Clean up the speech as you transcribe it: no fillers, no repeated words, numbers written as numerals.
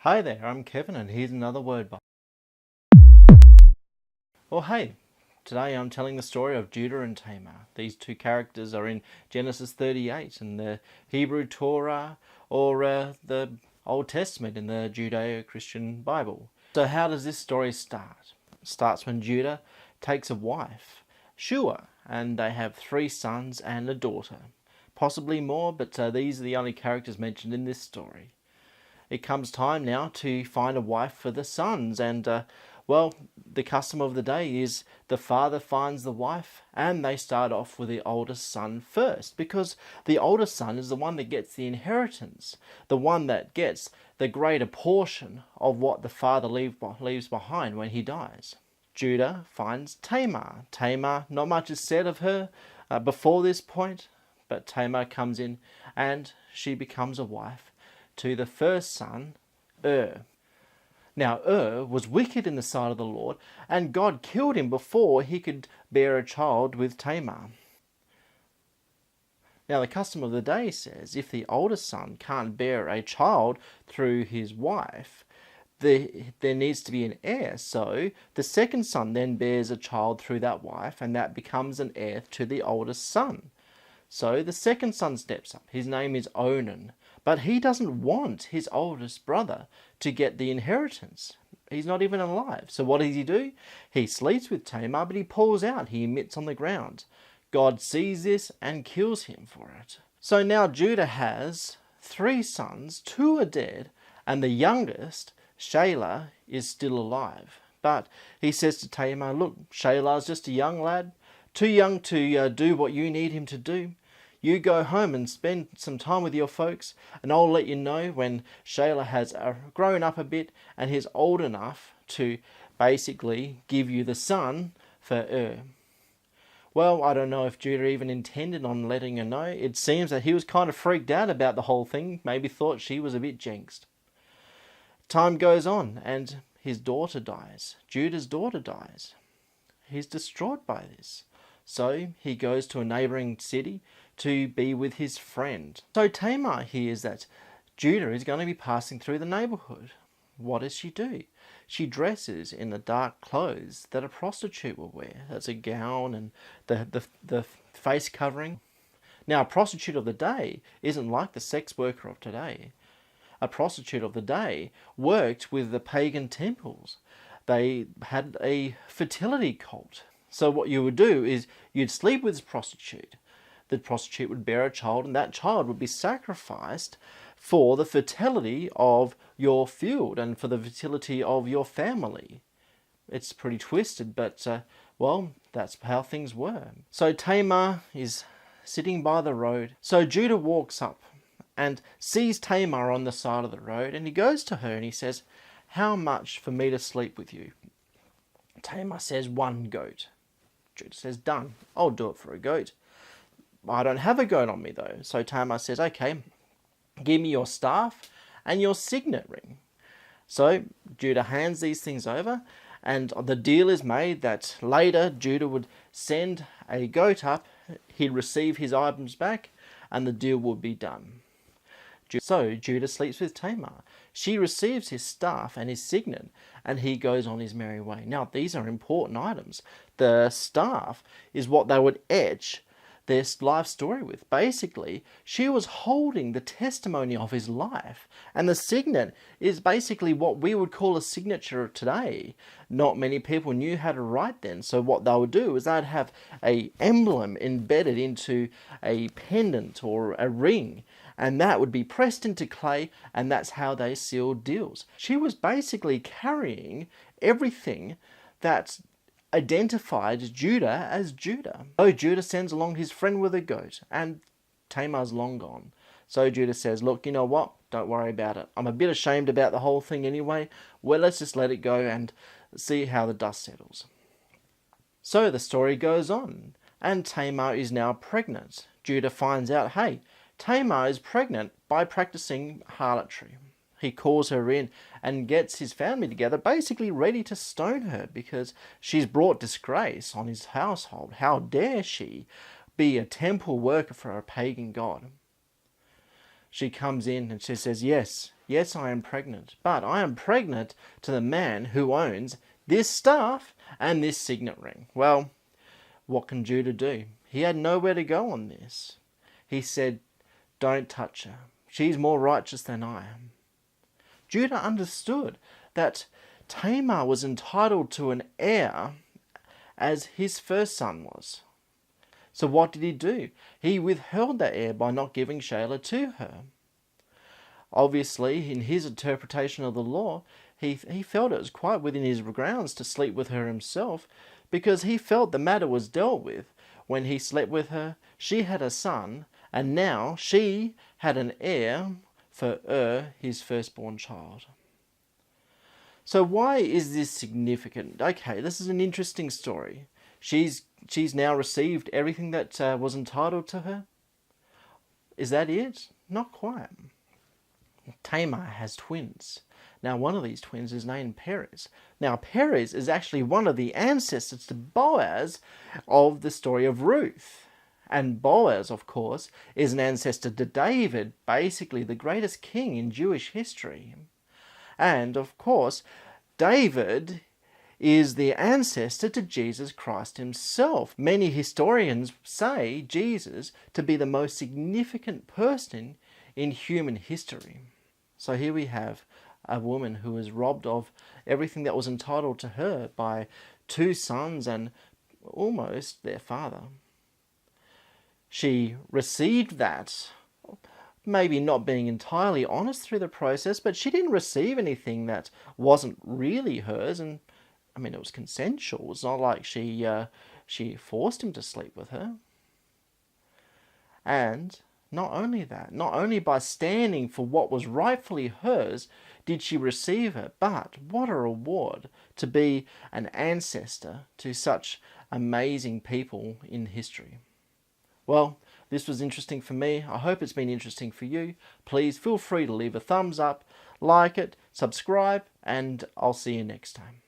Hi there, I'm Kevin and here's another word bite. Well, hey, today I'm telling the story of Judah and Tamar. These two characters are in Genesis 38 in the Hebrew Torah or the Old Testament in the Judeo-Christian Bible. So how does this story start? It starts when Judah takes a wife, Shua, and they have 3 sons and a daughter. Possibly more, but these are the only characters mentioned in this story. It comes time now to find a wife for the sons, and the custom of the day is the father finds the wife and they start off with the oldest son first, because the oldest son is the one that gets the inheritance, the one that gets the greater portion of what the father leaves behind when he dies. Judah finds Tamar. Tamar, not much is said of her before this point, but Tamar comes in and she becomes a wife to the first son, Now was wicked in the sight of the Lord, and God killed him before he could bear a child with Tamar. Now the custom of the day says if the oldest son can't bear a child through his wife, there needs to be an heir. So the second son then bears a child through that wife, and that becomes an heir to the oldest son. So the second son steps up. His name is Onan. But he doesn't want his oldest brother to get the inheritance. He's not even alive. So what does he do? He sleeps with Tamar, but he pulls out. He emits on the ground. God sees this and kills him for it. So now Judah has 3 sons. 2 are dead, and the youngest, Shelah, is still alive. But he says to Tamar, look, Shelah's just a young lad, too young to do what you need him to do. You go home and spend some time with your folks, and I'll let you know when Shelah has grown up a bit and he's old enough to basically give you the son for Well, I don't know if Judah even intended on letting her know. It seems that he was kind of freaked out about the whole thing, maybe thought she was a bit jinxed. Time goes on and his daughter dies. Judah's daughter dies. He's distraught by this. So he goes to a neighbouring city to be with his friend. So Tamar hears that Judah is going to be passing through the neighbourhood. What does she do? She dresses in the dark clothes that a prostitute will wear. That's a gown and the face covering. Now, a prostitute of the day isn't like the sex worker of today. A prostitute of the day worked with the pagan temples. They had a fertility cult. So what you would do is you'd sleep with this prostitute. The prostitute would bear a child, and that child would be sacrificed for the fertility of your field and for the fertility of your family. It's pretty twisted, but that's how things were. So Tamar is sitting by the road. So Judah walks up and sees Tamar on the side of the road, and he goes to her and he says, "How much for me to sleep with you?" Tamar says, "1 goat." Judah says, "Done. I'll do it for a goat. I don't have a goat on me though." So Tamar says, "Okay, give me your staff and your signet ring." So Judah hands these things over, and the deal is made that later Judah would send a goat up, he'd receive his items back, and the deal would be done. So Judah sleeps with Tamar. She receives his staff and his signet, and he goes on his merry way. Now, these are important items. The staff is what they would etch their life story with. Basically, she was holding the testimony of his life, and the signet is basically what we would call a signature today. Not many people knew how to write then, so what they would do is they'd have a emblem embedded into a pendant or a ring, and that would be pressed into clay, and that's how they sealed deals. She was basically carrying everything that identified Judah as Judah. So Judah sends along his friend with a goat, and Tamar's long gone. So Judah says, "Look, you know what? Don't worry about it. I'm a bit ashamed about the whole thing anyway. Well, let's just let it go and see how the dust settles." So the story goes on, and Tamar is now pregnant. Judah finds out, hey, Tamar is pregnant by practicing harlotry. He calls her in and gets his family together, basically ready to stone her because she's brought disgrace on his household. How dare she be a temple worker for a pagan god? she comes in and she says, yes, yes, I am pregnant, but I am pregnant to the man who owns this staff and this signet ring. Well, what can Judah do? He had nowhere to go on this. He said, don't touch her. She's more righteous than I am. Judah understood that Tamar was entitled to an heir as his first son was. So what did he do? He withheld that heir by not giving Shelah to her. Obviously, in his interpretation of the law, he felt it was quite within his grounds to sleep with her himself, because he felt the matter was dealt with. When he slept with her, she had a son, and now she had an heir for his firstborn child. So why is this significant? Okay, this is an interesting story. She's now received everything that was entitled to her. Is that it? Not quite. Tamar has twins. Now, one of these twins is named Perez. Now, Perez is actually one of the ancestors to Boaz of the story of Ruth. And Boaz, of course, is an ancestor to David, basically the greatest king in Jewish history. And, of course, David is the ancestor to Jesus Christ himself. Many historians say Jesus to be the most significant person in human history. So here we have a woman who was robbed of everything that was entitled to her by two sons and almost their father. She received that, maybe not being entirely honest through the process, but she didn't receive anything that wasn't really hers. And I mean, it was consensual. It's not like she forced him to sleep with her. And not only that, not only by standing for what was rightfully hers did she receive it, but what a reward to be an ancestor to such amazing people in history. Well, this was interesting for me. I hope it's been interesting for you. Please feel free to leave a thumbs up, like it, subscribe, and I'll see you next time.